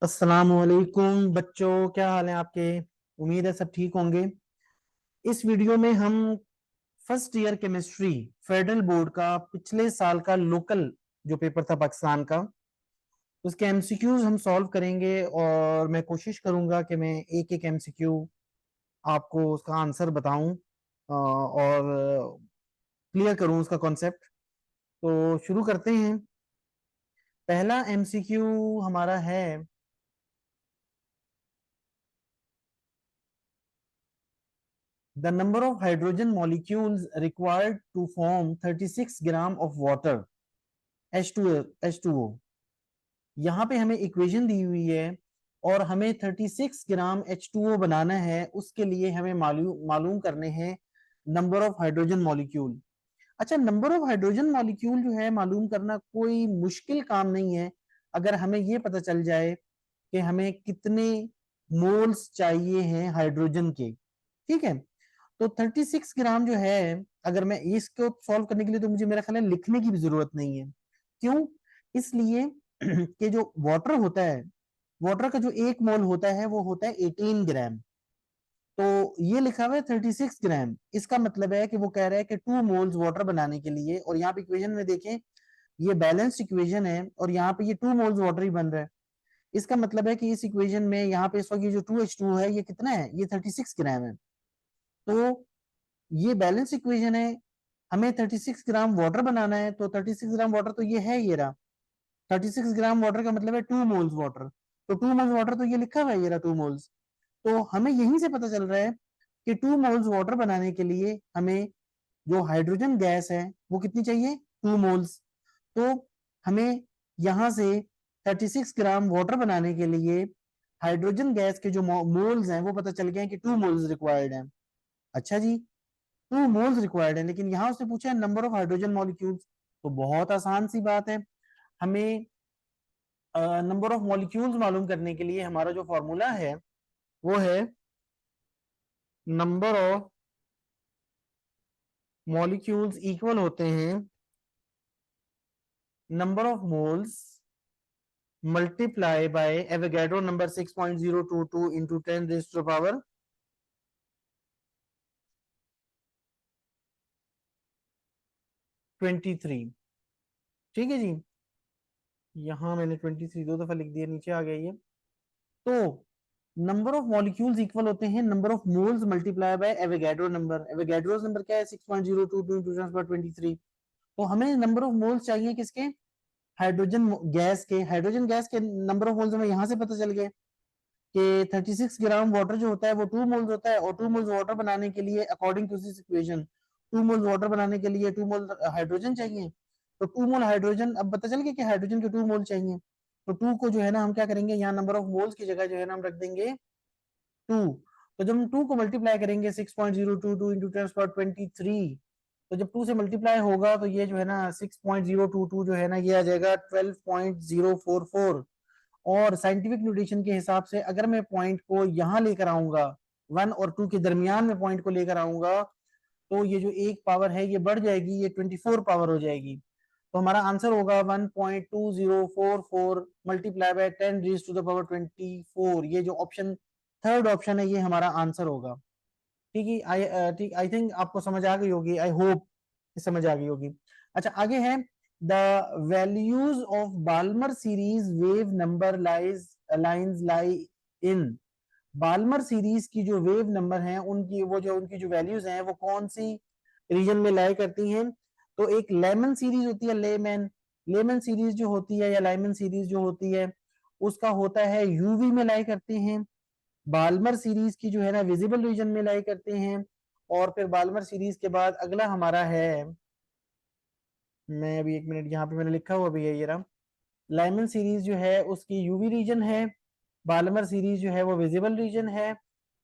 अस्सलाम वालेकुम बच्चों, क्या हाल है आपके। उम्मीद है सब ठीक होंगे। इस वीडियो में हम first year chemistry federal board का पिछले साल का लोकल जो पेपर था पाकिस्तान का, उसके एमसीक्यूज हम सॉल्व करेंगे और मैं कोशिश करूंगा कि मैं एक एक एमसीक्यू आपको उसका आंसर बताऊं और क्लियर करूं उसका कॉन्सेप्ट। तो शुरू करते हैं। पहला एमसीक्यू हमारा है, the number of hydrogen molecules required to form 36 gram of water H2O। यहाँ पे हमें इक्वेशन दी हुई है और हमें 36 ग्राम H2O बनाना है। उसके लिए हमें मालूम मालूम करने हैं नंबर ऑफ हाइड्रोजन मॉलिक्यूल। अच्छा, नंबर ऑफ हाइड्रोजन मॉलिक्यूल जो है मालूम करना कोई मुश्किल काम नहीं है, अगर हमें ये पता चल जाए कि हमें कितने मोल्स चाहिए हैं हाइड्रोजन के। ठीक है, तो 36 ग्राम जो है, अगर मैं इसको सॉल्व करने के लिए तो मुझे मेरा ख्याल है लिखने की भी जरूरत नहीं है। क्यों? इसलिए कि जो वाटर होता है, वाटर का जो एक मोल होता है वो होता है 18 ग्राम। तो ये लिखा हुआ है 36 ग्राम, इसका मतलब है कि वो कह रहा है कि 2 मोल्स वाटर बनाने के लिए, और यहाँ पे इक्वेशन में देखें ये बैलेंस्ड इक्वेशन है और यहाँ पे ये 2 मोल्स वाटर ही बन रहा है। इसका मतलब है कि इस इक्वेशन में यहाँ पे इस वक्त ये जो 2H2 है ये कितना है, ये 36 ग्राम है। तो ये बैलेंस इक्वेशन है, हमें 36 ग्राम वाटर बनाना है, तो 36 ग्राम वाटर तो ये है, ये रहा 36 ग्राम वाटर का मतलब है 2 मोल्स वाटर। तो 2 मोल्स वाटर तो ये लिखा हुआ है, ये रहा 2 मोल्स। तो हमें यहीं से पता चल रहा है कि 2 मोल्स वाटर बनाने के लिए हमें जो हाइड्रोजन गैस है वो कितनी चाहिए, 2 मोल्स। तो हमें यहाँ से 36 ग्राम वाटर बनाने के लिए हाइड्रोजन गैस के जो मोल्स हैं वो पता चल गए हैं कि 2 मोल्स रिक्वायर्ड हैं। अच्छा जी, 2 मोल्स रिक्वायर्ड है, लेकिन यहाँ उसने पूछा है नंबर ऑफ हाइड्रोजन मॉलिक्यूल्स। तो बहुत आसान सी बात है, हमें नंबर ऑफ मॉलिक्यूल्स मालूम करने के लिए हमारा जो फॉर्मूला है वो है नंबर ऑफ मॉलिक्यूल्स इक्वल होते हैं number of moles multiply by Avogadro number 6.022 into 10 raise to the power 23। ठीक है जी, यहाँ मैंने 23 दो दफा लिख दिया, नीचे आ गया ये। तो नंबर ऑफ मॉलिक्यूल्स इक्वल होते हैं number of moles multiply by Avogadro number. Avogadro's number क्या है, 6.022 into 10 power 23। तो हमें नंबर ऑफ मोल्स चाहिए किसके, हाइड्रोजन गैस के। हाइड्रोजन गैस के नंबर ऑफ मोल्स हमें यहाँ से पता चल गए कि 36 ग्राम वाटर जो होता है वो 2 मोल्स होता है, और 2 मोल्स वाटर बनाने के लिए according to this equation 2 moles water बनाने के लिए 2 मोल हाइड्रोजन चाहिए। तो 2 मोल हाइड्रोजन, अब पता चल गया कि हाइड्रोजन के 2 मोल चाहिए। तो 2 को जो है ना हम क्या करेंगे, यहाँ नंबर ऑफ मोल्स की जगह जो है ना हम रख देंगे 2। तो जब हम 2 को मल्टीप्लाई करेंगे 6.022 इंटू 10 power 23, तो जब 2 से मल्टीप्लाई होगा तो ये जो है ना 6.022 जो है ना ये आ जाएगा 12.044। और साइंटिफिक नोटेशन के हिसाब से अगर मैं पॉइंट को यहाँ लेकर आऊंगा 1 और 2 के दरमियान में पॉइंट को लेकर आऊंगा, तो ये जो एक पावर है ये बढ़ जाएगी, ये 24 पावर हो जाएगी। तो हमारा आंसर होगा 1.2044 multiply by 10 raise to the power 24। ये जो ऑप्शन थर्ड ऑप्शन है ये हमारा आंसर होगा। ठीक है, ठीक, आई थिंक आपको समझ आ गई होगी, आई होप समझ आ गई होगी। अच्छा, आगे है the values of Balmer series wave number lines lie in. Balmer series की जो वेव नंबर हैं उनकी वो जो उनकी जो वैल्यूज हैं वो कौन सी रीजन में लाई करती हैं। तो एक लेमन सीरीज होती है, लेमन लेमन सीरीज जो होती है या लाइमन सीरीज जो होती है उसका होता है यूवी में लाई करते हैं। बाल्मर सीरीज की जो है ना विजिबल रीजन में लाई करते हैं। और फिर बाल्मर सीरीज के बाद अगला हमारा है, मैं अभी एक मिनट यहाँ पे मैंने लिखा हुआ भी है ये रहा, लाइमन सीरीज जो है उसकी यूवी रीजन है, बाल्मर सीरीज जो है वो विजिबल रीजन है,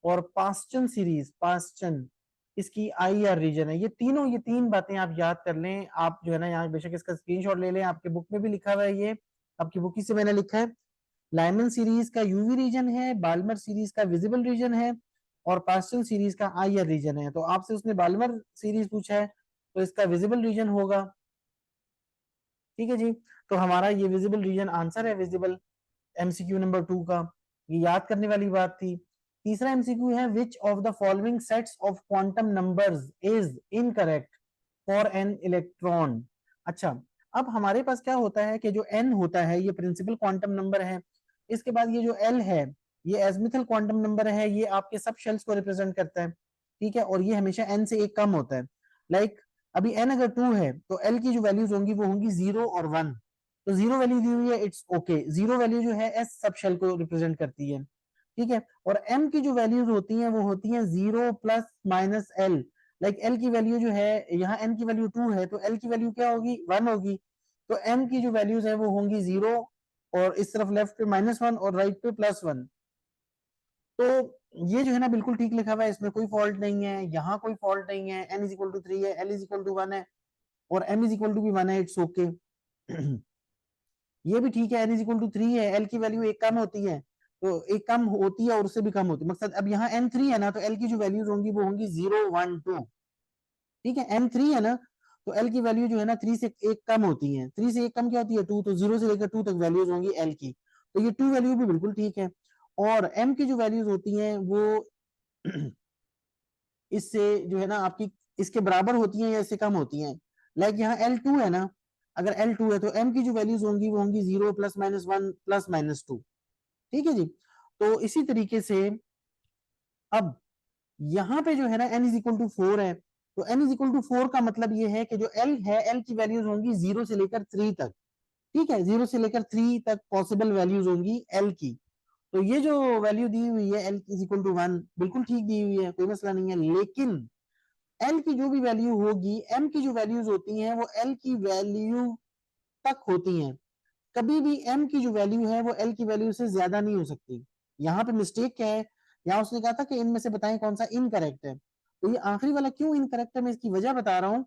और पास्चन सीरीज, पास्चन इसकी आई आर रीजन है। ये तीनों, ये तीन बातें आप याद कर लें। आप जो है ना यहाँ बेशक इसका स्क्रीनशॉट ले लें, आपके बुक में भी लिखा हुआ है, ये आपकी बुक ही से मैंने लिखा है। लाइमन सीरीज का यूवी रीजन है, बाल्मर सीरीज का विजिबल रीजन है, और पास्चन सीरीज का आई आर रीजन है। तो आपसे उसने बाल्मर सीरीज पूछा है तो इसका विजिबल रीजन होगा। ठीक है जी, तो हमारा ये विजिबल रीजन आंसर है, विजिबल। एमसीक्यू नंबर 2 का, ये याद करने वाली बात थी। तीसरा एमसीक्यू है विच of the following sets of quantum numbers is incorrect for an electron. अच्छा, अब हमारे पास क्या होता है कि जो एन होता है ये प्रिंसिपल क्वांटम नंबर है, इसके बाद ये जो एल है ये एजमिथल क्वांटम नंबर है, ये आपके सब शेल्स को रिप्रेजेंट करता है, ठीक है, और ये हमेशा एन से एक कम होता है। लाइक अभी एन अगर 2 है तो एल की जो वैल्यूज होंगी वो होंगी 0 और 1, तो 0 वैल्यू दी हुई है, इट्स ओके। 0 वैल्यू जो है एस सब शेल को रिप्रेजेंट करती है, ठीक है, और एम की जो वैल्यूज होती हैं वो होती हैं 0 plus minus L. Like L की वैल्यू जो है, यहाँ एन की वैल्यू 2 है तो एल की वैल्यू क्या होगी, 1 होगी, तो एम की जो वैल्यूज है वो होंगी 0, और इस तरफ लेफ्ट पे -1 और राइट पे +1। तो ये जो है ना बिल्कुल ठीक लिखा हुआ है, इसमें कोई फॉल्ट नहीं है, यहाँ कोई फॉल्ट नहीं है। n इज इक्वल टू 3 है, l इज इक्वल टू 1 है, और m इज इक्वल टू भी 1 है, इट्स ओके। ये भी ठीक है, n इज इक्वल टू 3 है, l की वैल्यू एक कम होती है, तो एक कम होती है और उससे भी कम होती है, मकसद अब यहाँ n 3 है ना, तो l की जो वैल्यूज होंगी वो होंगी 0 1 2, ठीक है, n 3 है ना, तो l की वैल्यू जो है ना 3 से एक कम होती है, 3 से एक कम क्या होती है 2, तो 0 से लेकर 2 तक वैल्यूज होंगी l की, तो ये 2 वैल्यू भी बिल्कुल ठीक है। और m की जो वैल्यूज होती हैं वो इससे जो है ना आपकी इसके बराबर होती हैं या इससे कम होती हैं। लाइक यहाँ L2 है ना, अगर L2 है तो M की जो वैल्यूज होंगी वो होंगी 0 +-1 +-2, ठीक है जी। तो इसी तरीके से अब यहाँ पे जो है ना n इज इक्वल टू 4 है, तो n इज इक्वल टू 4 का मतलब ये है कि जो L है, L की वैल्यूज होंगी 0 से लेकर 3 तक, ठीक है, 0 से लेकर 3 तक पॉसिबल वैल्यूज होंगी L की। तो ये जो वैल्यू दी हुई है L इज इक्वल टू 1 बिल्कुल ठीक दी हुई है, कोई मसला नहीं है, लेकिन एल की जो भी वैल्यू होगी, एम की जो वैल्यूज होती हैं वो एल की वैल्यू तक होती हैं, कभी भी एम की जो वैल्यू है वो एल की वैल्यू से ज्यादा नहीं हो सकती। यहाँ पे मिस्टेक क्या है, यहाँ उसने कहा था कि इनमें से बताएं कौन सा इनकरेक्ट है, तो ये आखिरी वाला क्यों इनकरेक्ट है मैं इसकी वजह बता रहा हूँ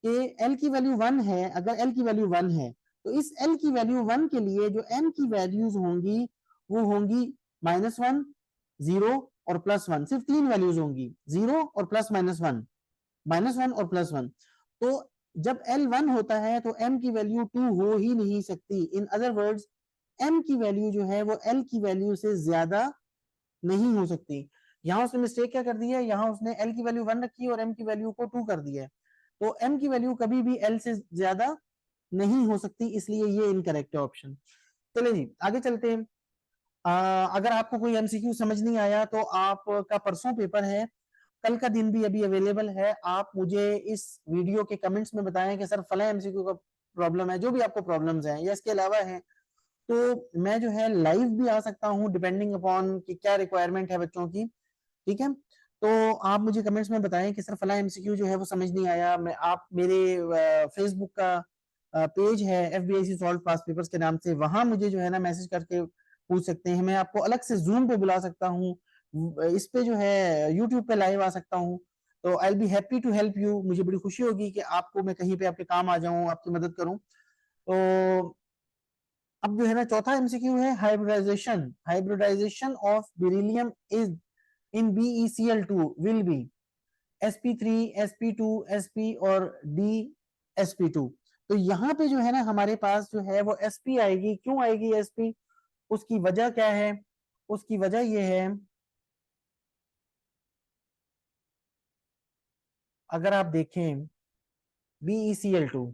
कि एल की वैल्यू 1 है, अगर एल की वैल्यू 1 है तो इस एल की वैल्यू 1 के लिए जो एम की वैल्यूज होंगी वो होंगी -1 0 और +1, सिर्फ 3 वैल्यूज होंगी, 0 और +-1, -1 और +1। तो जब L1 होता है तो M की वैल्यू 2 हो ही नहीं सकती, इन अदर वर्ड्स M की वैल्यू जो है वो L की वैल्यू से ज्यादा नहीं हो सकती। यहाँ उसने मिस्टेक क्या कर दी है, यहाँ उसने L की वैल्यू 1 रखी है और M की वैल्यू को 2 कर दिया है, तो M की वैल्यू कभी भी L से ज्यादा नहीं हो सकती, इसलिए ये इनकरेक्ट है ऑप्शन। चलिए जी आगे चलते हैं। अगर आपको कोई एमसीक्यू समझ नहीं आया तो आपका परसों पेपर है, कल का दिन भी अभी अवेलेबल है, आप मुझे इस वीडियो के कमेंट्स में बताएं कि सर फला एमसीक्यू का प्रॉब्लम है, जो भी आपको प्रॉब्लम्स हैं या इसके अलावा है, तो मैं जो है लाइव भी आ सकता हूँ डिपेंडिंग अपॉन कि क्या रिक्वायरमेंट है बच्चों की, ठीक है। तो आप मुझे कमेंट्स में बताएं कि सर फला एमसीक्यू जो है वो समझ नहीं आया, मैं आप मेरे फेसबुक का पेज है FBIC सॉल्व पास्ट पेपर्स के नाम से, वहां मुझे जो है ना मैसेज करके पूछ सकते हैं, मैं आपको अलग से जूम पे बुला सकता हूँ, इस पे जो है यूट्यूब पे लाइव आ सकता हूँ, तो I be happy to help you, मुझे बड़ी खुशी होगी कि आपको मैं कहीं पे आपके काम आ जाऊं, आपकी मदद करूं। तो अब जो है ना चौथा एमसीक्यू है hybridization, hybridization of beryllium is in BeCl2 will be sp3 sp2 sp और dsp2। तो यहाँ पे जो है ना हमारे पास जो है वो sp आएगी, क्यों आएगी sp, उसकी वजह क्या है, उसकी वजह ये है, अगर आप देखें BeCl2,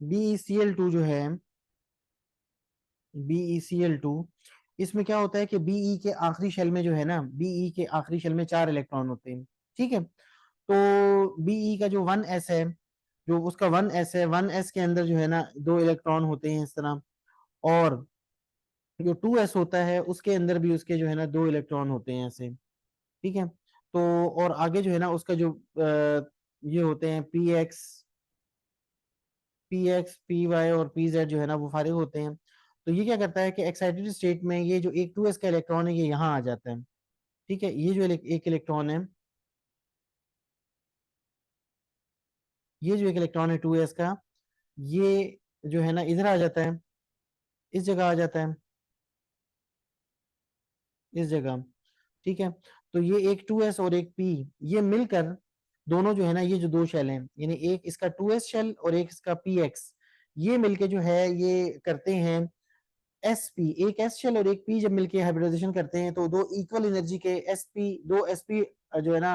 BeCl2 जो है BeCl2, इसमें क्या होता है कि Be के आखिरी शेल में जो है ना, Be के आखिरी शेल में 4 इलेक्ट्रॉन होते हैं, ठीक है, तो Be का जो 1s है, जो उसका 1s है, 1s के अंदर जो है ना 2 इलेक्ट्रॉन होते हैं इस तरह, और जो 2s होता है उसके अंदर भी उसके जो है ना 2 इलेक्ट्रॉन होते हैं ऐसे, ठीक है। तो और आगे जो है ना उसका जो ये होते हैं पी एक्स पी वाई और पी जेड जो है ना वो फारिग होते हैं, तो ये क्या करता है कि एक्साइटेड स्टेट में ये जो एक 2s का इलेक्ट्रॉन है ये यहाँ आ जाता है, ठीक है, ये जो एक इलेक्ट्रॉन है, ये जो एक इलेक्ट्रॉन है 2s का, ये जो है ना इधर आ जाता है, इस जगह आ जाता है, इस जगह। ठीक है, तो ये एक 2s और एक p, ये मिलकर दोनों जो है ना, ये जो दो शेल हैं, यानी एक इसका 2s शेल और एक इसका px, ये मिलके जो है ये करते हैं sp। एक s शेल और एक p जब मिलके हाइब्रिडाइजेशन करते हैं तो दो इक्वल एनर्जी के दो sp जो है ना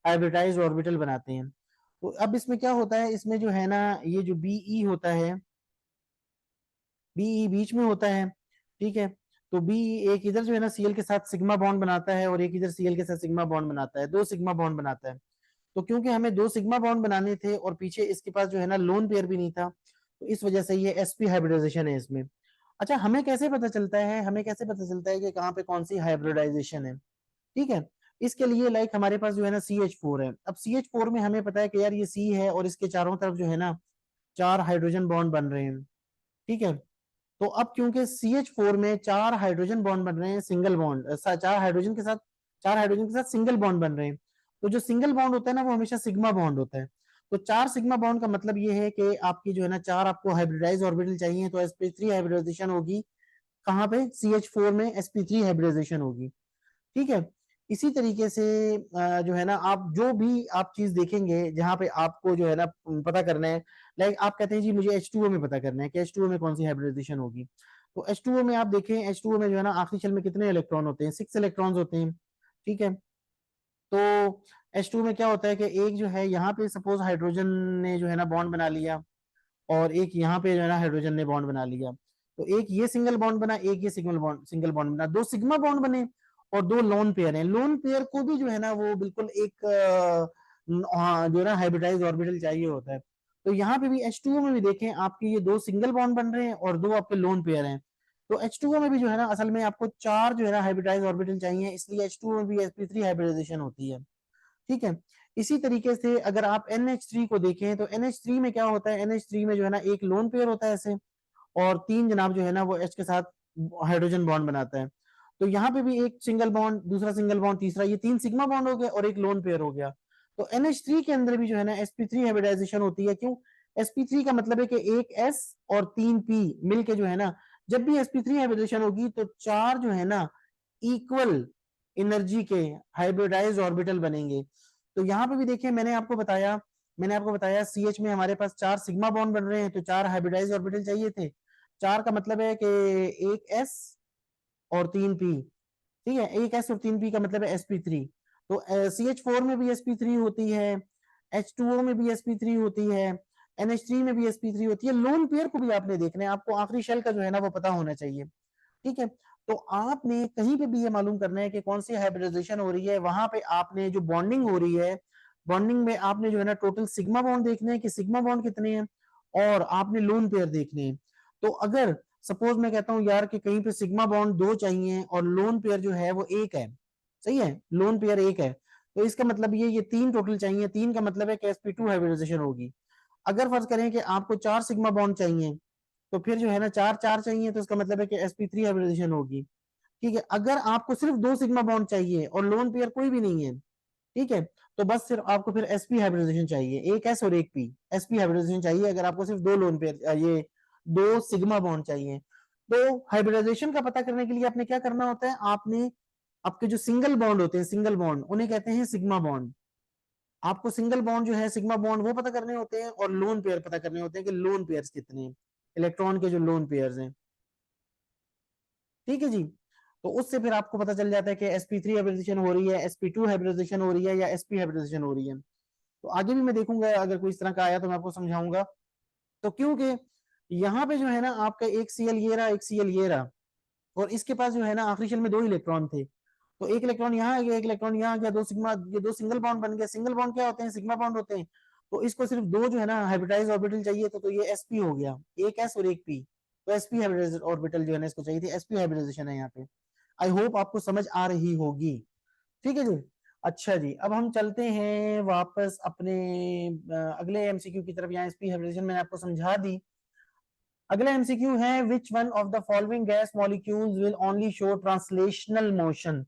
हाइब्रिडाइज ऑर्बिटल बनाते हैं। तो अब इसमें क्या होता है, इसमें जो है ना ये जो be होता है, बीई बीच में होता है। ठीक है, तो बी एक इधर जो है ना सीएल के साथ सिग्मा बॉन्ड बनाता है और एक इधर सीएल के साथ सिग्मा बॉन्ड बनाता है, दो सिग्मा बॉन्ड बनाता है। तो क्योंकि हमें दो सिग्मा बॉन्ड बनाने थे और पीछे इसके पास जो है ना लोन पेयर भी नहीं था, तो इस वजह से ये sp हाइब्रिडाइजेशन है इसमें। अच्छा, हमें कैसे पता चलता है, हमें कैसे पता चलता है कि कहाँ पे कौन सी हाइब्रिडाइजेशन है? ठीक है, इसके लिए लाइक हमारे पास जो है ना CH4 है। अब CH4 में हमें पता है कि यार ये C है और इसके चारों तरफ जो है ना चार हाइड्रोजन बॉन्ड बन रहे हैं। ठीक है, तो अब क्योंकि CH4 में चार हाइड्रोजन बॉन्ड बन रहे हैं, सिंगल बॉन्ड, चार हाइड्रोजन के साथ सिंगल बॉन्ड बन रहे हैं, तो जो सिंगल बॉन्ड होता है ना वो हमेशा सिग्मा बॉन्ड होता है। तो चार सिग्मा बॉन्ड का मतलब ये है कि आपकी जो है ना चार आपको हाइब्रिडाइज ऑर्बिटल चाहिए, तो sp3 हाइब्रिडाइजेशन होगी कहाँ पे, CH4 में sp3 हाइब्रिडाइजेशन होगी। ठीक है, इसी तरीके से जो है ना आप जो भी आप चीज देखेंगे जहां पे आपको जो है ना पता करना है, लाइक आप कहते हैं जी मुझे H2O में पता करना है कि H2O में कौन सी हाइब्रिडाइजेशन होगी, तो H2O में आप देखें, H2O में जो है ना आखिरी शेल में कितने इलेक्ट्रॉन होते हैं, 6 इलेक्ट्रॉन्स होते हैं। ठीक है, तो H2O में क्या होता है कि एक जो है यहाँ पे सपोज हाइड्रोजन ने जो है ना बॉन्ड बना लिया और एक यहाँ पे जो है ना हाइड्रोजन ने बॉन्ड बना लिया, तो एक ये सिंगल बॉन्ड बना, एक ये सिंगल बॉन्ड बना, दो सिग्मा बॉन्ड बने और दो लोन पेयर हैं। लोन पेयर को भी जो है ना वो बिल्कुल एक जो है ना हाइब्रिडाइज ऑर्बिटल चाहिए होता है। तो यहाँ पे भी H2O में भी देखें आपके ये दो सिंगल बॉन्ड बन रहे हैं और दो आपके लोन पेयर हैं। तो H2O में भी जो है ना असल में आपको चार जो है ना हाइब्रिडाइज ऑर्बिटल चाहिए, इसलिए H2O में भी sp3 हाइब्रिडाइजेशन होती है। ठीक है, इसी तरीके से अगर आप NH3 को देखें तो NH3 में क्या होता है, NH3 में जो है ना एक लोन पेयर होता है ऐसे, और तीन जनाब जो है ना वो H के साथ हाइड्रोजन बॉन्ड बनाता है। तो यहाँ पे भी एक सिंगल बॉन्ड, दूसरा सिंगल बॉन्ड, तीसरा, ये तीन सिग्मा बॉन्ड हो गया और एक लोन पेयर हो गया। तो NH3 के अंदर भी जो है ना sp3 हाइब्रिडाइजेशन होती है। क्यों? sp3 का मतलब है कि एक S और तीन P मिलके जो है ना, जब भी sp3 हाइब्रिडाइजेशन होगी तो चार जो है ना इक्वल एनर्जी के हाइब्रिडाइज ऑर्बिटल बनेंगे। तो यहाँ पे भी देखिए मैंने आपको बताया CH में हमारे पास चार सिग्मा बॉन्ड बन रहे हैं, तो चार हाइब्रिडाइज ऑर्बिटल चाहिए थे। चार का मतलब है कि एक S और तीन P। ठीक है, एक S और तीन P का मतलब है sp3। तो CH4 में भी sp3 होती है, H2O में भी sp3 होती है, NH3 में भी sp3 होती है। लोन पेयर को भी आपने देखना है, आपको आखिरी शेल का जो है ना वो पता होना चाहिए। ठीक है, तो आपने कहीं पे भी ये मालूम करना है कि कौन सी हाइब्रिडाइजेशन हो रही है, वहां पे आपने जो बॉन्डिंग हो रही है, बॉन्डिंग में आपने जो है ना टोटल सिग्मा बॉन्ड देखने हैं कि सिग्मा बॉन्ड कितने हैं, और आपने लोन पेयर देखने हैं। तो अगर सपोज मैं कहता हूं यार कि कहीं पे सिग्मा बॉन्ड दो चाहिए और लोन पेयर जो है वो एक है, सही है, लोन पेयर एक है, तो इसका मतलब ये तीन टोटल चाहिए, तीन का मतलब है कि sp2 हाइब्रिडाइजेशन होगी। अगर फर्ज करें कि आपको चार सिग्मा बॉन्ड चाहिए, तो फिर जो है ना चार चार चाहिए, तो इसका मतलब है कि sp3 हाइब्रिडाइजेशन होगी। ठीक है, अगर आपको सिर्फ दो सिग्मा बॉन्ड चाहिए और लोन पेयर कोई भी नहीं है, ठीक है, तो बस सिर्फ आपको फिर sp हाइब्रिडाइजेशन चाहिए, एक s और एक p, sp हाइब्रिडाइजेशन चाहिए अगर आपको सिर्फ दो लोन पेयर ये दो सिग्मा बॉन्ड चाहिए। तो हाइब्रिडाइजेशन का पता करने के लिए आपने क्या करना होता है, आपने आपके जो सिंगल बॉन्ड होते हैं, सिंगल बॉन्ड उन्हें कहते हैं सिग्मा बॉन्ड। आपको सिंगल बॉन्ड जो है सिग्मा बॉन्ड वो पता करने होते हैं और लोन पेयर पता करने होते हैं कि लोन पेयर्स कितने हैं, इलेक्ट्रॉन के जो लोन पेयर्स हैं। ठीक है जी, तो उससे फिर आपको पता चल जाता है कि sp3 हाइब्रिडाइजेशन हो रही है, sp2 हाइब्रिडाइजेशन हो रही है या sp हाइब्रिडाइजेशन हो रही है। तो आगे भी मैं देखूंगा अगर कोई इस तरह का आया तो मैं आपको समझाऊंगा। तो क्योंकि यहाँ पे जो है ना आपका एक Cl ये रहा, एक Cl ये रहा, और इसके पास जो है ना आखिरी शेल में दो इलेक्ट्रॉन थे, तो एक इलेक्ट्रॉन यहाँ आ गया, एक इलेक्ट्रॉन यहाँ आ गया, दो सिग्मा, ये दो सिंगल बॉन्ड बन गया। सिंगल बॉन्ड क्या होते हैं, सिग्मा बॉन्ड होते हैं। तो इसको सिर्फ दो जो है ना हाइब्रिडाइज ऑर्बिटल चाहिए, तो ये sp हो गया, एक s और एक p। तो sp हाइब्रिडाइज ऑर्बिटल जो है ना इसको चाहिए थी, sp हाइब्रिडाइजेशन है यहाँ पे। आई होप आपको समझ आ रही होगी। ठीक है जी, अच्छा जी, अब हम चलते हैं वापस अपने अगले एमसीक्यू की तरफ। यहाँ sp हाइब्रिडाइजेशन मैंने आपको समझा दी। अगला एमसीक्यू है, which one of the following gas molecules will only show translational motion.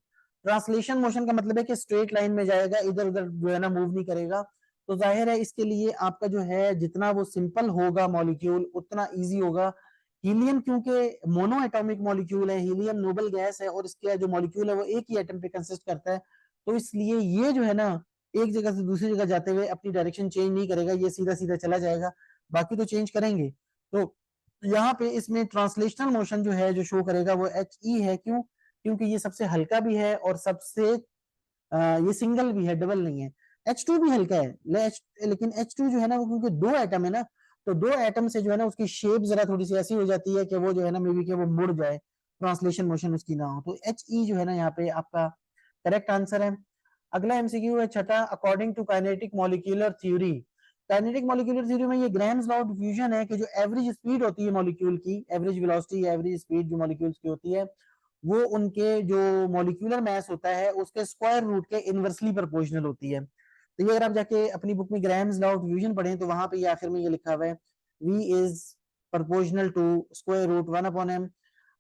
Translation motion का मतलब है कि स्ट्रेट लाइन में जाएगा, इधर उधर जो है ना मूव नहीं करेगा। तो जाहिर है इसके लिए आपका जो है जितना वो सिंपल होगा मॉलिक्यूल उतना इजी होगा। हीलियम क्योंकि मोनो एटॉमिक मॉलिक्यूल है, हीलियम नोबल गैस है और इसका जो मॉलिक्यूल है वो एक ही एटम पे कंसिस्ट करता है, तो इसलिए ये जो है ना एक जगह से दूसरी जगह जाते हुए अपनी डायरेक्शन चेंज नहीं करेगा, ये सीधा सीधा चला जाएगा। बाकी तो चेंज करेंगे। तो यहाँ पे इसमें ट्रांसलेशनल मोशन जो है जो शो करेगा वो एच ई है। क्यों? क्योंकि ये सबसे हल्का भी है और सबसे ये सिंगल भी है, डबल नहीं है। H2 भी हल्का है लेकिन H2 जो है ना वो क्योंकि दो एटम है ना, तो दो एटम से जो है ना उसकी शेप जरा थोड़ी सी ऐसी हो जाती है कि वो जो है ना मे बी कि वो मुड़ जाए, ट्रांसलेशन मोशन उसकी ना हो। तो HE जो है ना यहाँ पे आपका करेक्ट आंसर है। अगला एमसीक्यू है छठा, according to kinetic molecular theory. Kinetic molecular theory में ये ग्राहम्स लॉ ऑफ डिफ्यूजन है कि जो एवरेज स्पीड होती है मॉलिक्यूल की, एवरेज वेलोसिटी, एवरेज स्पीड जो मॉलिक्यूल्स की होती है वो उनके जो मॉलिक्यूलर मास होता है उसके स्क्वायर रूट के इनवर्सली प्रोपोर्शनल होती है। तो ये अगर आप जाके अपनी बुक में ग्राहम्स लॉ ऑफ डिफ्यूजन पढ़ें तो वहां पे ये आखिर में ये लिखा हुआ है v is proportional to square root 1/m।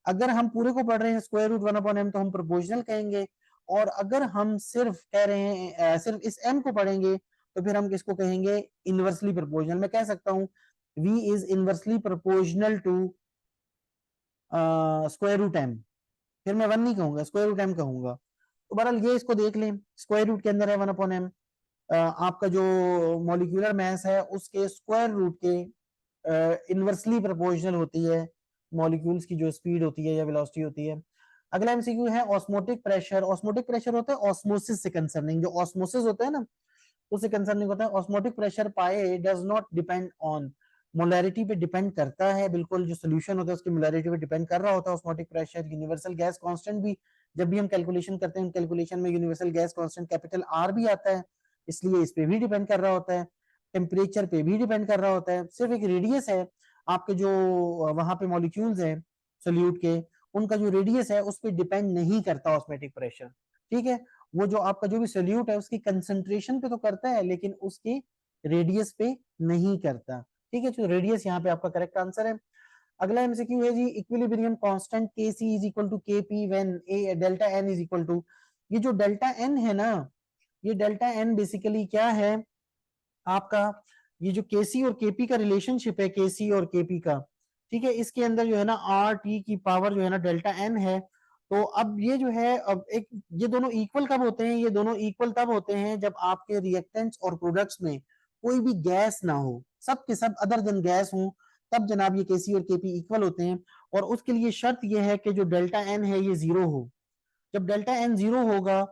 अगर हम पूरे को पढ़ रहे हैं स्क्वायर रूट 1/m तो हम प्रोपोर्शनल कहेंगे, और अगर हम सिर्फ कह रहे हैं सिर्फ इस m को पढ़ेंगे तो फिर हम किसको कहेंगे? Inversely proportional. मैं कह सकता हूँ v is inversely proportional to square root m, फिर मैं 1 नहीं कहूंगा, स्क्वायर रूट m कहूंगा। तो बहरहाल ये इसको देख लें, स्क्वायर रूट के अंदर है 1/m। आपका जो मॉलिक्यूलर मास है उसके स्क्वायर रूट के इनवर्सली प्रोपोर्शनल होती है मॉलिक्यूल्स की जो स्पीड होती है या वेलोसिटी होती है। अगला एमसीक्यू है ऑस्मोटिक प्रेशर। ऑस्मोटिक प्रेशर होता है ऑस्मोसिस से कंसर्निंग, जो ऑस्मोसिस होता है ना उससे कंसर्निंग होता है। ऑस्मोटिक प्रेशर पाए does not depend on, molarity पे डिपेंड करता है, बिल्कुल जो सोल्यूशन होता है उसकी मोलैरिटी पे डिपेंड कर रहा होता है osmotic pressure. Universal gas constant भी जब भी हम कैलकुलेशन करते हैं कैलकुलेशन में universal gas constant capital R भी आता है, इसलिए इस पे भी डिपेंड कर रहा होता है। टेम्परेचर पे भी डिपेंड कर रहा होता है। सिर्फ एक रेडियस है आपके जो वहां पे मॉलिक्यूल्स हैं सोल्यूट के, उनका जो रेडियस है उस पर डिपेंड नहीं करता ऑस्मोटिक प्रेशर। ठीक है, वो जो आपका जो भी सोल्यूट है उसकी कंसंट्रेशन पे तो करता है लेकिन उसकी रेडियस पे नहीं करता। ठीक है, तो रेडियस यहाँ पे आपका करेक्ट आंसर है। अगला एमसीक्यू है जी, equilibrium constant Kc is equal to Kp when a delta n is equal to. ये जो डेल्टा एन है ना, ये डेल्टा एन बेसिकली क्या है आपका, ये जो Kc और Kp का रिलेशनशिप है, Kc और Kp का, ठीक है, इसके अंदर जो है ना आर टी की पावर जो है ना डेल्टा एन है। तो अब ये जो है अब एक ये दोनों इक्वल कब होते हैं? ये दोनों इक्वल तब होते हैं जब आपके रिएक्टेंट्स और प्रोडक्ट्स में कोई भी गैस ना हो, सब के सब अदर देन गैस हो, तब जनाब ये Kc और Kp इक्वल होते हैं। और उसके लिए शर्त ये है कि जो डेल्टा एन है ये जीरो हो। जब डेल्टा एन जीरो होगा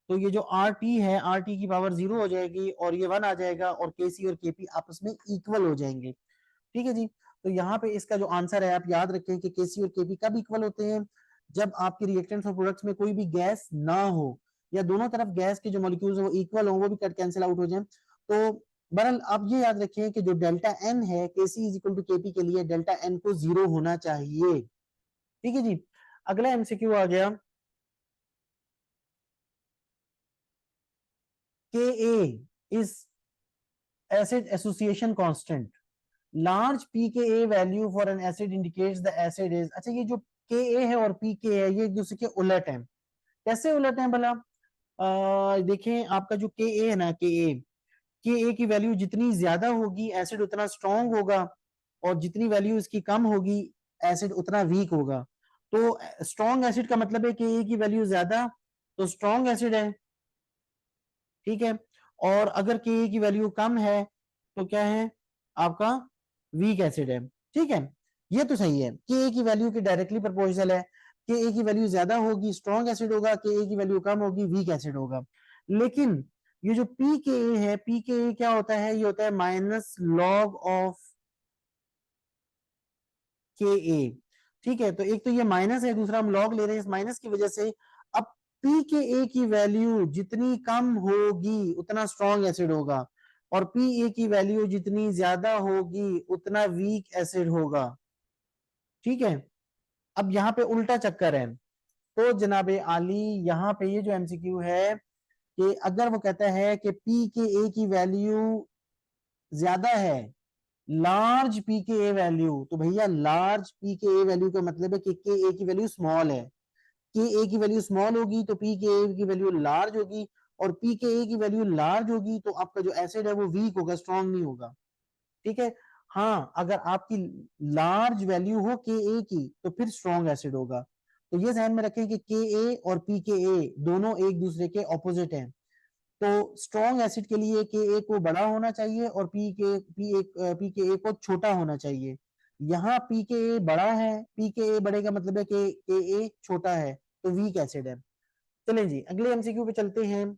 तो ये जो आर टी है, आर टी की पावर जीरो हो जाएगी और ये वन आ जाएगा और Kc और Kp आपस में इक्वल हो जाएंगे। ठीक है जी, तो यहाँ पे इसका जो आंसर है आप याद रखें कि Kc और Kp कब इक्वल होते हैं? जब आपके रिएक्टेंट्स और प्रोडक्ट्स में कोई भी गैस ना हो या दोनों तरफ गैस के जो मॉलिक्यूल्स हैं वो इक्वल हो, वो भी कट कैंसिल आउट हो जाए। तो बहरहाल आप ये याद रखें कि जो डेल्टा एन है Kc is equal to Kp के लिए डेल्टा एन को जीरो होना चाहिए। ठीक है जी, अगला एमसीक्यू आ गया, Ka is acid association constant. Large pKa value for an acid indicates the acid is। अच्छा, ये जो Ka है और pK है ये एक दूसरे के उलट हैं। कैसे उलट हैं भला? देखें आपका जो Ka है ना, Ka की वैल्यू जितनी ज्यादा होगी एसिड उतना स्ट्रॉन्ग होगा, और जितनी वैल्यू इसकी कम होगी एसिड उतना वीक होगा। तो स्ट्रॉन्ग एसिड का मतलब है Ka की वैल्यू ज्यादा तो स्ट्रॉन्ग एसिड है। ठीक है, और अगर के की वैल्यू कम है तो क्या है आपका? वीक एसिड है। ठीक है, ये तो सही है, के की वैल्यू के डायरेक्टली प्रोपोर्शनल है। के की वैल्यू ज्यादा होगी स्ट्रॉन्ग एसिड होगा, के की वैल्यू कम होगी वीक एसिड होगा। लेकिन ये जो पी के है, पी के क्या होता है? ये होता है माइनस लॉग ऑफ के। ठीक है, तो एक तो ये माइनस है, दूसरा हम लॉग ले रहे हैं, इस माइनस की वजह से अब पी के ए की वैल्यू जितनी कम होगी उतना स्ट्रॉन्ग एसिड होगा, और पी ए की वैल्यू जितनी ज्यादा होगी उतना वीक एसिड होगा। ठीक है, अब यहाँ पे उल्टा चक्कर है। तो जनाबे आली यहाँ पे ये जो एमसीक्यू है कि अगर वो कहता है कि पी के ए की वैल्यू ज्यादा है, लार्ज पी के ए वैल्यू, तो भैया लार्ज पी के ए वैल्यू का मतलब है कि के ए की वैल्यू स्मॉल है। के ए की वैल्यू स्मॉल होगी तो पी के ए की वैल्यू लार्ज होगी, और pKa की वैल्यू लार्ज होगी तो आपका जो एसिड है वो वीक होगा, स्ट्रॉन्ग नहीं होगा। ठीक है। हाँ, अगर आपकी लार्ज वैल्यू हो Ka की तो फिर स्ट्रॉन्ग एसिड होगा। तो ये ध्यान में रखें कि Ka और pKa दोनों एक दूसरे के ऑपोजिट हैं। तो स्ट्रॉन्ग एसिड के लिए Ka को बड़ा होना चाहिए और pKa को छोटा होना चाहिए। यहाँ pKa बड़ा है, pKa बड़े का मतलब है कि Ka छोटा है, तो वीक एसिड है। चलें जी, अगले एमसीक्यू पे चलते हैं।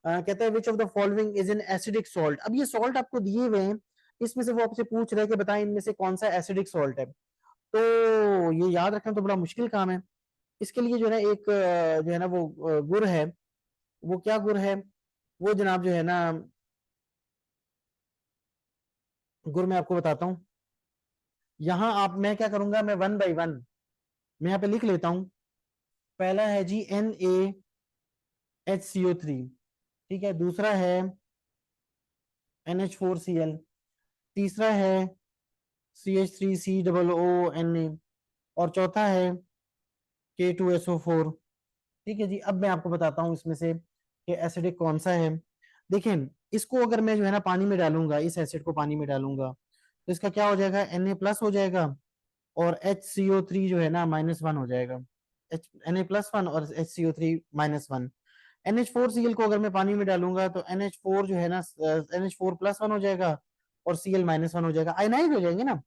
कहता है विच of the following is an acidic salt. अब ये सॉल्ट आपको दिए हुए हैं, इसमें से वो आपसे पूछ रहे हैं कि बताएं इनमें से कौन सा एसिडिक सॉल्ट है। तो ये याद रखना तो बड़ा मुश्किल काम है। इसके लिए जो है ना एक जो है ना वो गुर है। वो क्या गुर है? वो जनाब जो है ना, गुर मैं आपको बताता हूँ। यहाँ आप, मैं क्या करूंगा, मैं वन बाई वन मैं यहाँ पे लिख लेता हूँ। पहला है जी NaHCO3, ठीक है। दूसरा है NH4Cl। तीसरा है CH3COO और चौथा है K2SO4। ठीक है जी। अब मैं आपको बताता हूँ इसमें से कि एसिडिक कौन सा है। देखें, इसको अगर मैं जो है ना पानी में डालूंगा, इस एसिड को पानी में डालूंगा, तो इसका क्या हो जाएगा, Na प्लस हो जाएगा और HCO3 जो है ना -1 हो जाएगा। Na+1 और HCO3 -1। NH4Cl को अगर मैं पानी में डालूंगा तो NH4 जो है ना NH4+1 हो जाएगा और Cl-1 हो जाएगा, आयनाइज हो जाएंगे ना।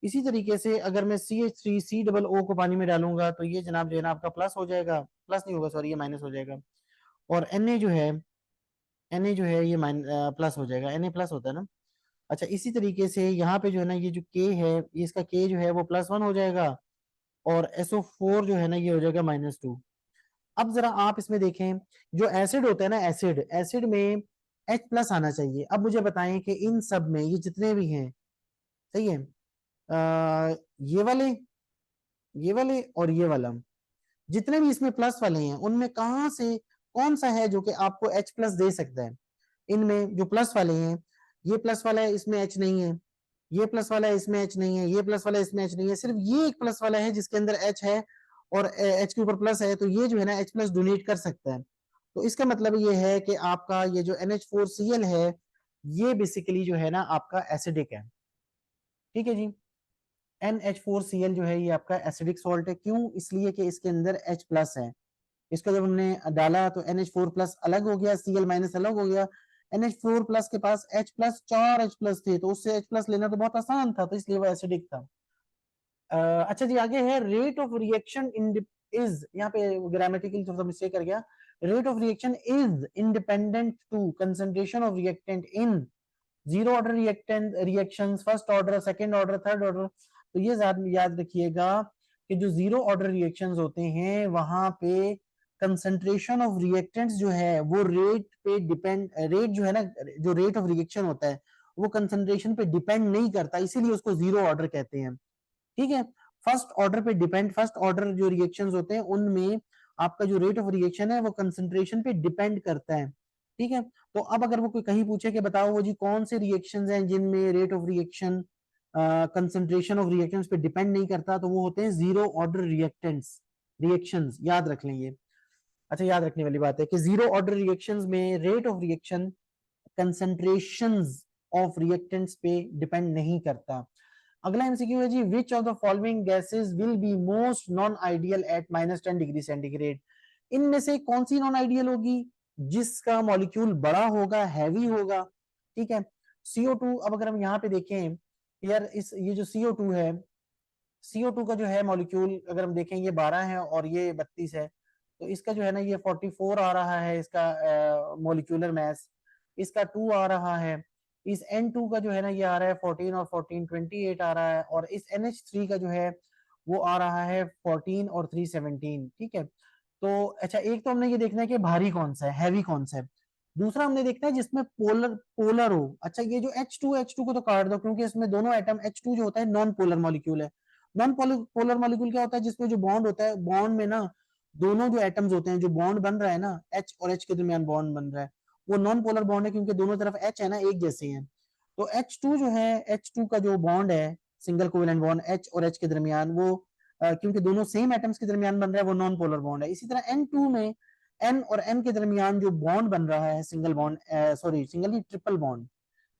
इसी तरीके से अगर मैं CH3COO को पानी में डालूंगा तो ये जनाब जो है ना आपका प्लस हो जाएगा, प्लस नहीं होगा सॉरी, ये माइनस हो जाएगा। और Na जो है ये प्लस हो जाएगा, Na प्लस होता है ना। अच्छा, इसी तरीके से यहाँ पे जो है ना ये जो K है, ये इसका K जो है वो +1 हो जाएगा और SO4 जो है ना ये हो जाएगा -2। अब जरा आप इसमें देखें, जो एसिड होता है ना, एसिड एसिड में H+ आना चाहिए। अब मुझे बताएं कि इन सब में ये जितने भी हैं, सही है, ये वाले, ये वाले और ये वाला, जितने भी इसमें प्लस वाले हैं उनमें कहाँ से कौन सा है जो कि आपको H+ दे सकता है। इनमें जो प्लस वाले हैं, ये प्लस वाला है, इसमें H नहीं है, ये प्लस वाला है, इसमें H नहीं है, ये प्लस वाला है, इसमें H नहीं है, सिर्फ ये एक प्लस वाला है जिसके अंदर H है और H के ऊपर प्लस है, तो ये जो है ना H+ डोनेट कर सकता है। तो इसका मतलब ये है कि आपका ये जो NH4Cl है, ये बेसिकली जो है ना आपका एसिडिक है। ठीक है जी। NH4Cl जो है ये आपका एसिडिक सॉल्ट है। क्यों? इसलिए कि इसके अंदर H+ है। इसको जब हमने डाला तो NH4+ अलग हो गया, Cl- अलग हो गया। NH4+ के पास H+, 4H+ थे, तो उससे H+ लेना तो बहुत आसान था, तो इसलिए वो एसिडिक था। अच्छा जी, आगे है रेट ऑफ रिएक्शन इज, यहाँ पे ग्रामेटिकल थोड़ा सा मिस्टेक कर गया। Rate of reaction is independent to concentration of reactant in zero order reactant reactions, first order, second order, third order. तो ये याद रखिएगा कि जो जीरो ऑर्डर रिएक्शंस होते हैं वहां पे कंसंट्रेशन ऑफ रिएक्टेंट्स जो है वो रेट पे डिपेंड, रेट जो है ना, जो रेट ऑफ रिएक्शन होता है वो कंसंट्रेशन पे डिपेंड नहीं करता, इसीलिए उसको जीरो ऑर्डर कहते हैं। ठीक है। फर्स्ट ऑर्डर पे डिपेंड, फर्स्ट ऑर्डर जो रिएक्शंस होते हैं उनमें आपका जो रेट ऑफ रिएक्शन है वो कंसंट्रेशन पे डिपेंड करता है। ठीक है। तो अब अगर वो कोई कहीं पूछे कि बताओ वो जी कौन से रिएक्शंस हैं जिनमें rate of reaction concentration of reactions पे डिपेंड नहीं करता, तो वो होते हैं जीरो ऑर्डर रिएक्टेंट्स, रिएक्शंस, याद रख लें ये। अच्छा, याद रखने वाली बात है कि जीरो ऑर्डर रिएक्शंस में rate of reaction concentrations of reactants पे डिपेंड नहीं करता। अगला एमसीक्यू है जी, which of the following gases will be most non ideal at -10 degree centigrade. इनमें से कौन सी नॉन आइडियल होगी? जिसका मॉलिक्यूल बड़ा होगा, हैवी होगा। ठीक है। CO2, अब अगर हम यहाँ पे देखें यार, इस ये जो CO2 है, CO2 का जो है मॉलिक्यूल अगर हम देखें ये 12 है और ये 32 है, तो इसका जो है ना ये 44 आ रहा है इसका मॉलिक्यूलर मास, इसका 2 आ रहा है, इस N2 का जो है ना ये आ रहा है 14 और 14 28 आ रहा है, और इस NH3 का जो है वो आ रहा है 14 और 3 17। ठीक है। तो अच्छा, एक तो हमने ये देखना है कि भारी कौन सा है, हैवी कौन सा है। दूसरा हमने देखना है जिसमें पोलर पोलर हो। अच्छा, ये जो H2 को तो काट दो क्योंकि इसमें दोनों एटम, H2 जो होता है नॉन पोलर मॉलिक्यूल है। नॉन पोलर मॉलिक्यूल क्या होता है? जिसमें जो बॉन्ड होता है, बॉन्ड में ना दोनों जो एटम्स होते हैं, जो बॉन्ड बन रहा है ना, H और H के दरमियान बॉन्ड बन रहा है, वो नॉन पोलर बॉन्ड है क्योंकि दोनों तरफ H है ना, एक जैसे हैं। तो H2 जो है, H2 का जो बॉन्ड है, सिंगल कोवेलेंट बॉन्ड H और H के दरमियान, वो क्योंकि दोनों सेम एटम्स के दरमियान बन रहा है, वो नॉन पोलर बॉन्ड है। इसी तरह N2 में एन और एन के दरमियान जो बॉन्ड बन रहा है, सिंगल बॉन्ड, सॉरी सिंगल नहीं ट्रिपल बॉन्ड,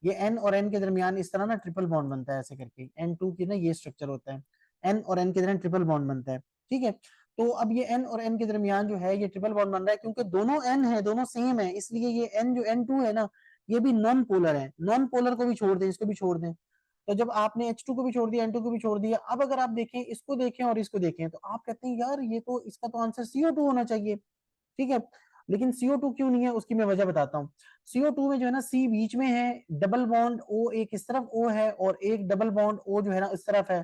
ये एन और एन के दरमियान इस तरह ना ट्रिपल बॉन्ड बनता है ऐसे करके, N2 की ना ये स्ट्रक्चर होता है, एन और एन के दरमियान ट्रिपल बॉन्ड बनता है, ठीक है। तो अब ये एन और एन के दरमियान जो है ये ट्रिपल बॉन्ड बन रहा है, क्योंकि दोनों एन है, दोनों सेम है, इसलिए ये एन जो N2 है ना, ये भी नॉन पोलर है, नॉन पोलर को भी छोड़ दें, इसको भी छोड़ दें। तो जब आपने H2 को भी छोड़ दिया, N2 को भी छोड़ दिया, अब अगर आप देखें, इसको देखें और इसको देखें, तो आप कहते हैं यार ये तो, इसका तो आंसर CO2 होना चाहिए, ठीक है। लेकिन CO2 क्यों नहीं है, उसकी मैं वजह बताता हूँ। CO2 में जो है ना C बीच में है, डबल बॉन्ड O एक इस तरफ O है और एक डबल बॉन्ड O जो है ना इस तरफ है।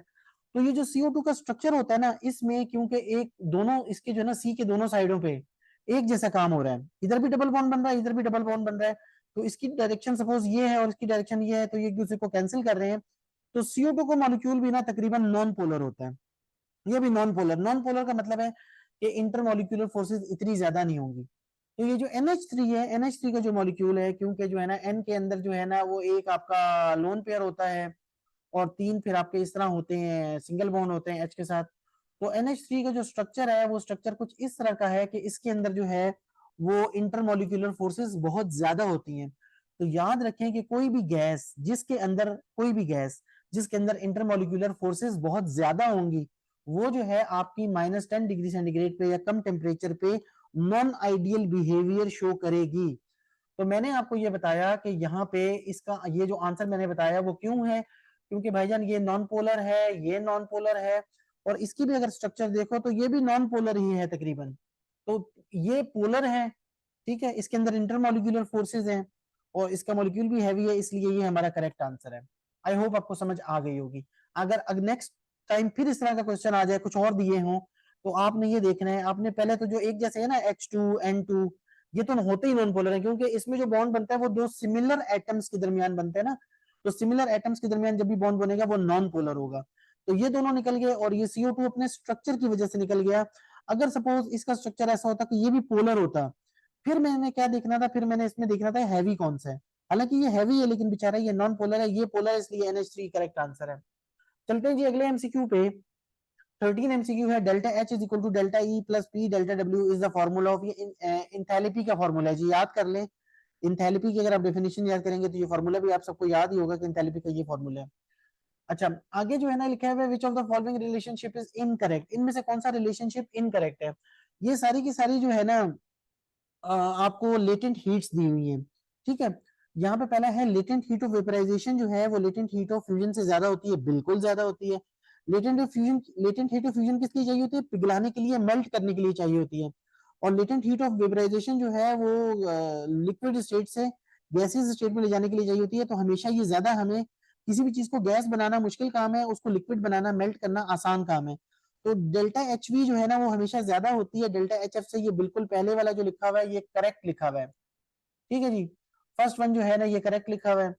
तो ये जो CO2 का स्ट्रक्चर होता है ना, इसमें क्योंकि एक दोनों इसके जो है ना C के दोनों साइडों पे एक जैसा काम हो रहा है, इधर भी डबल बॉन्ड बन रहा है, इधर भी डबल बॉन्ड बन रहा है, तो इसकी डायरेक्शन सपोज ये है और इसकी डायरेक्शन ये है, तो ये एक दूसरे को कैंसिल कर रहे हैं। तो CO2 का मॉलिक्यूल भी ना तकरीबन नॉन पोलर होता है, ये भी नॉन पोलर। नॉन पोलर का मतलब है कि इंटरमोलिक्यूलर फोर्सेस इतनी ज्यादा नहीं होंगी। तो ये जो NH3 है, NH3 का जो मॉलिक्यूल है, क्योंकि जो है ना N के अंदर जो है ना वो एक आपका लोन पेयर होता है और 3 फिर आपके इस तरह होते हैं, सिंगल बॉन्ड होते हैं H के साथ। तो NH3 का जो स्ट्रक्चर है वो स्ट्रक्चर कुछ इस तरह का है कि इसके अंदर जो है वो इंटरमोलिक्यूलर फोर्सेस बहुत ज्यादा होती हैं। तो याद रखें कि कोई भी गैस जिसके अंदर, कोई भी गैस जिसके अंदर इंटरमोलिक्यूलर फोर्सेस बहुत ज्यादा होंगी, वो जो है आपकी -10 डिग्री सेंटीग्रेड पे या कम टेम्परेचर पे नॉन आइडियल बिहेवियर शो करेगी। तो मैंने आपको ये बताया कि यहाँ पे इसका ये जो आंसर मैंने बताया वो क्यों है, क्योंकि भाईजान ये नॉन पोलर है, ये नॉन पोलर है, और इसकी भी अगर स्ट्रक्चर देखो तो ये भी नॉन पोलर ही है तकरीबन। तो ये पोलर है, ठीक है, इसके अंदर इंटरमोलिक्यूलर फोर्सेज हैं और इसका मॉलिक्यूल भी हैवी है, इसलिए ये हमारा करेक्ट आंसर है। आई होप आपको समझ आ गई होगी। अगर नेक्स्ट टाइम फिर इस तरह का क्वेश्चन आ जाए, कुछ और दिए हों, तो आपने ये देखना है, आपने पहले तो जो एक जैसे है ना H2 N2, ये तो होते ही नॉन पोलर है, क्योंकि इसमें जो बॉन्ड बनता है वो दो सिमिलर एटम्स के दरमियान बनते हैं ना, तो सिमिलर एटम्स के दरमियान जब भी बॉन्ड बनेगा वो नॉन पोलर होगा। तो ये दोनों निकल गए और ये CO2 अपने स्ट्रक्चर की वजह से निकल गया। अगर सपोज इसका स्ट्रक्चर ऐसा होता कि ये भी पोलर होता, फिर मैंने क्या देखना था, फिर मैंने इसमें देखना था हैवी कौन सा है। हालांकि ये हैवी है लेकिन बेचारा ये नॉन पोलर है, ये पोलर है, इसलिए NH3 करेक्ट आंसर है। चलते हैं जी अगले एमसीक्यू पे। 13 एमसीक्यू है, delta H is equal to delta E plus P delta W is the formula of, ये इंथैल्पी का फॉर्मूला है जी, याद कर लें। इंथैल्पी की अगर आप डेफिनेशन याद करेंगे तो ये फॉर्मूला भी आप सबको याद ही होगा कि इंथैल्पी का ये फॉर्मूला है। अच्छा, आगे जो है ना लिखा है विच of the following relationship is incorrect, इनमें से कौन सा रिलेशनशिप इनकरेक्ट है। ये सारी की सारी जो है ना आपको लेटेंट हीट्स दी हुई है, ठीक है। यहाँ पे पहला है लेटेंट हीट ऑफ वेपराइजेशन, जो है वो लेटेंट हीट ऑफ फ्यूजन से ज्यादा होती है, बिल्कुल ज्यादा होती है। लेटेंट हीट ऑफ फ्यूजन किसके लिए चाहिए होती है, पिघलाने के लिए, मेल्ट करने के लिए चाहिए होती है। और लेटेंट हीट ऑफ वेपराइजेशन जो है वो लिक्विड स्टेट से गैसियस स्टेट में ले जाने के लिए चाहिए होती है। तो हमेशा ये ज्यादा, हमें किसी भी चीज को गैस बनाना मुश्किल काम है, उसको लिक्विड बनाना, मेल्ट करना आसान काम है। तो डेल्टा एच वी जो है ना वो हमेशा ज्यादा होती है डेल्टा एच एफ से। ये बिल्कुल पहले वाला जो लिखा हुआ है ये करेक्ट लिखा हुआ है, ठीक है जी, फर्स्ट वन जो है ना ये करेक्ट लिखा हुआ है।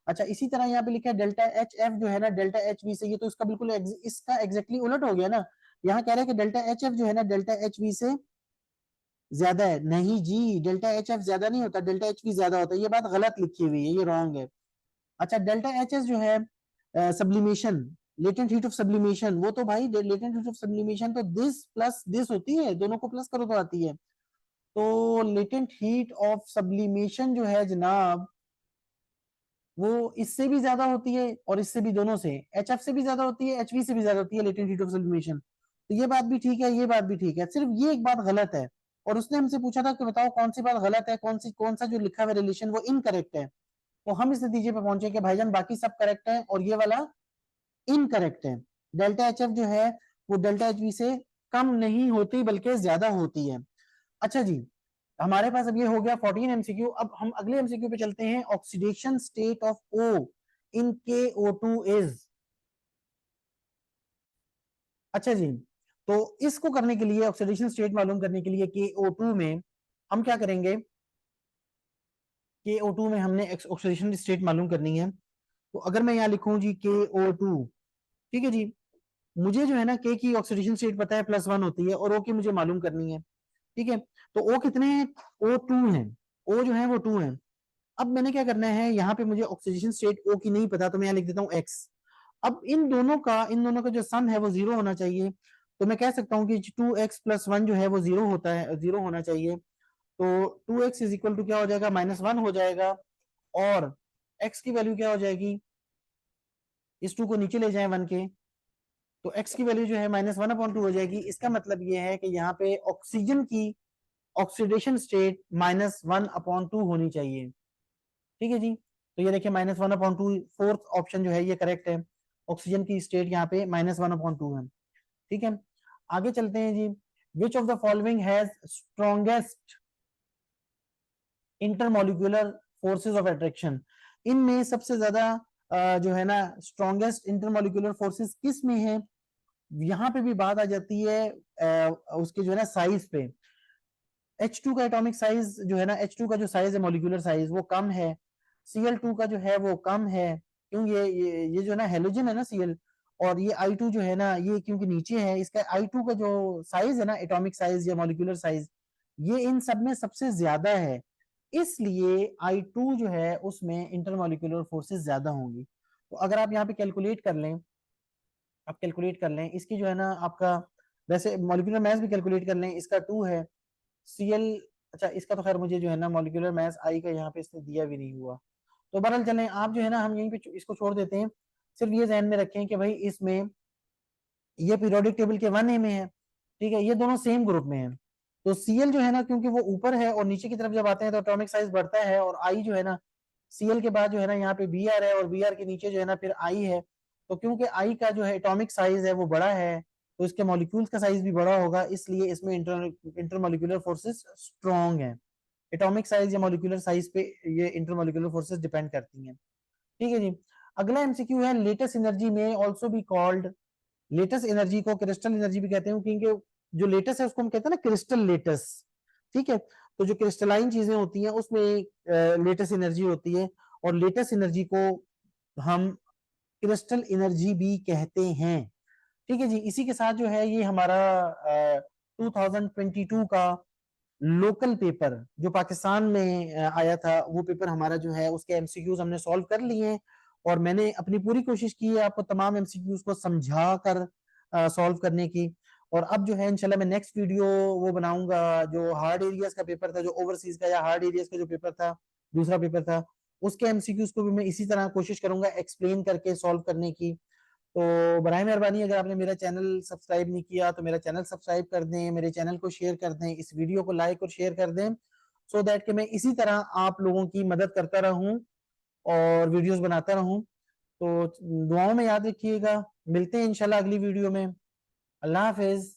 अच्छा, इसी तरह यहाँ पे लिखा है डेल्टा एच एफ जो है ना डेल्टा एच वी से, ये तो इसका बिल्कुल इसका एग्जैक्टली उलट हो गया ना। यहाँ कह रहे हैं कि डेल्टा एच एफ जो है ना डेल्टा एच वी से ज्यादा है, नहीं जी, डेल्टा एच एफ ज्यादा नहीं होता, डेल्टा एच वी ज्यादा होता है, ये बात गलत लिखी हुई है, ये रॉन्ग है। अच्छा, डेल्टा एच एस जो है sublimation, latent heat of sublimation, वो तो भाई लेटेंट हीट ऑफ सब्लिमेशन तो दिस प्लस दिस होती है, दोनों को प्लस करो तो आती है। तो लेटेंट हीट ऑफ सब्लिमेशन जो है जनाब वो इससे भी ज्यादा होती है और इससे भी, दोनों से, एच एफ से भी ज्यादा होती है, एचवी से भी ज्यादा होती है लेटेंट हीट ऑफ सब्लिमेशन। तो ये बात भी ठीक है, ये बात भी ठीक है, सिर्फ ये एक बात गलत है। और उसने हमसे पूछा था कि बताओ कौन सी बात गलत है, कौन सा जो लिखा हुआ रिलेशन वो इनकरेक्ट है। तो हम इस नतीजे पे पहुंचे कि भाईजान बाकी सब करेक्ट है और ये वाला इनकरेक्ट है। डेल्टा एच एफ जो है वो डेल्टा एच वी से कम नहीं होती बल्कि ज्यादा होती है। अच्छा जी, हमारे पास अब ये हो गया 14 एमसीक्यू। अब हम अगले एमसीक्यू पे चलते हैं। Oxidation state of O in KO2 is, अच्छा जी, तो इसको करने के लिए, ऑक्सीडेशन स्टेट मालूम करने के लिए KO2 में हम क्या करेंगे, KO2 में हमने ऑक्सीडेशन स्टेट मालूम करनी है। तो अगर मैं यहाँ लिखूं जी KO2, ठीक है जी, मुझे जो है ना के की ऑक्सीडेशन स्टेट पता है +1 होती है और ओ की मुझे मालूम करनी है, ठीक है। तो ओ कितने हैं, O2 है, ओ जो है वो 2 है। अब मैंने क्या करना है, यहाँ पे मुझे ऑक्सीडेशन स्टेट ओ की नहीं पता, तो मैं यहाँ लिख देता हूँ X। अब इन दोनों का जो सम है वो 0 होना चाहिए। तो मैं कह सकता हूँ कि 2x + 1 जो है वो 0 होता है, 0 होना चाहिए। तो 2x इज इक्वल टू क्या हो जाएगा, -1 हो जाएगा, और x की वैल्यू क्या हो जाएगी, इस 2 को नीचे ले जाएं 1 के, तो x की वैल्यू जो है -1/2 हो जाएगी। इसका मतलब ये है कि यहाँ पे ऑक्सीजन की ऑक्सीडेशन स्टेट -1/2 होनी चाहिए। ठीक है जी, तो ये देखिए -1/2, फोर्थ ऑप्शन जो है ये करेक्ट है, ऑक्सीजन की स्टेट यहाँ पे -1/2 है। ठीक है, आगे चलते हैं जी। Which of the following has strongest intermolecular forces of attraction, इनमें सबसे ज्यादा जो है ना स्ट्रॉन्गेस्ट इंटरमोलिकुलर फोर्सेस किस में है। यहाँ पे भी बात आ जाती है उसके जो है ना साइज पे। H2 का एटॉमिक साइज जो है ना, H2 का जो साइज है मॉलिक्यूलर साइज वो कम है, Cl2 का जो है वो कम है, क्यों ये जो है ना हेलोजन है ना Cl, और ये I2 जो है ना ये क्योंकि नीचे है, इसका I2 का जो साइज है ना एटॉमिक साइज या मॉलिक्यूलर साइज, ये इन सब में सबसे ज्यादा है, इसलिए I2 जो है उसमें इंटरमोलिक्यूलर फोर्सेस ज्यादा होंगी। तो अगर आप यहाँ पे कैलकुलेट कर लें, आप कैलकुलेट कर लें इसकी जो है ना आपका, वैसे मॉलिक्यूलर मास भी कैलकुलेट कर लें, इसका 2 है Cl, अच्छा इसका तो खैर मुझे जो है ना मॉलिक्यूलर मास आई का यहाँ पे इसने दिया भी नहीं हुआ, तो बहरहाल चलें आप जो है ना हम यहीं पे इसको छोड़ देते हैं। सिर्फ ये ध्यान में रखें कि भाई इसमें ये पीरियोडिक टेबल के 1A में है, ठीक है, ये दोनों सेम ग्रुप में है, तो Cl जो है ना क्योंकि वो ऊपर है और नीचे की तरफ जब आते हैं तो एटॉमिक साइज बढ़ता है, और I जो है ना Cl के बाद जो है ना यहाँ पे Br है, और Br के नीचे जो है ना फिर I है, तो क्योंकि I का जो है एटॉमिक साइज है वो बड़ा है, तो इसके मॉलिक्यूल्स का साइज भी बड़ा होगा, इसलिए इसमें इंटरमोलिकुलर फोर्सेस स्ट्रॉन्ग है। एटॉमिक साइज या मॉलिक्यूलर साइज पे ये इंटरमोलिकुलर फोर्सेस डिपेंड करती हैं। ठीक है जी, अगला एमसीक्यू है लेटेस्ट एनर्जी में also be called, latest energy को क्रिस्टल एनर्जी भी कहते हैं, क्योंकि जो लेटेस्ट है उसको हम कहते हैं ना क्रिस्टल लेटेस्ट। ठीक है, तो जो क्रिस्टलाइन चीजें होती हैं उसमें लेटेस्ट एनर्जी होती है, और लेटेस्ट एनर्जी को हम क्रिस्टल एनर्जी भी कहते हैं। ठीक है जी, इसी के साथ जो है ये हमारा 2022 का लोकल पेपर जो पाकिस्तान में आया था, वो पेपर हमारा जो है उसके एमसीक्यूज हमने सॉल्व कर लिए हैं, और मैंने अपनी पूरी कोशिश की है आपको तमाम एमसीक्यूज को समझा कर सॉल्व करने की। और अब जो है इंशाल्लाह मैं नेक्स्ट वीडियो वो बनाऊंगा, जो हार्ड एरियाज का पेपर था, जो ओवरसीज का या हार्ड एरियाज का जो पेपर था, दूसरा पेपर था, उसके एमसीक्यूज को भी मैं इसी तरह कोशिश करूंगा एक्सप्लेन करके सॉल्व करने की। तो बराए मेहरबानी अगर आपने मेरा चैनल सब्सक्राइब नहीं किया तो मेरा चैनल सब्सक्राइब कर दें, मेरे चैनल को शेयर कर दें, इस वीडियो को लाइक और शेयर कर दें, सो दैट कि मैं इसी तरह आप लोगों की मदद करता रहूं और वीडियोस बनाता रहूं। तो दुआओं में याद रखिएगा, मिलते हैं इंशाल्लाह अगली वीडियो में। अल्लाह हाफिज।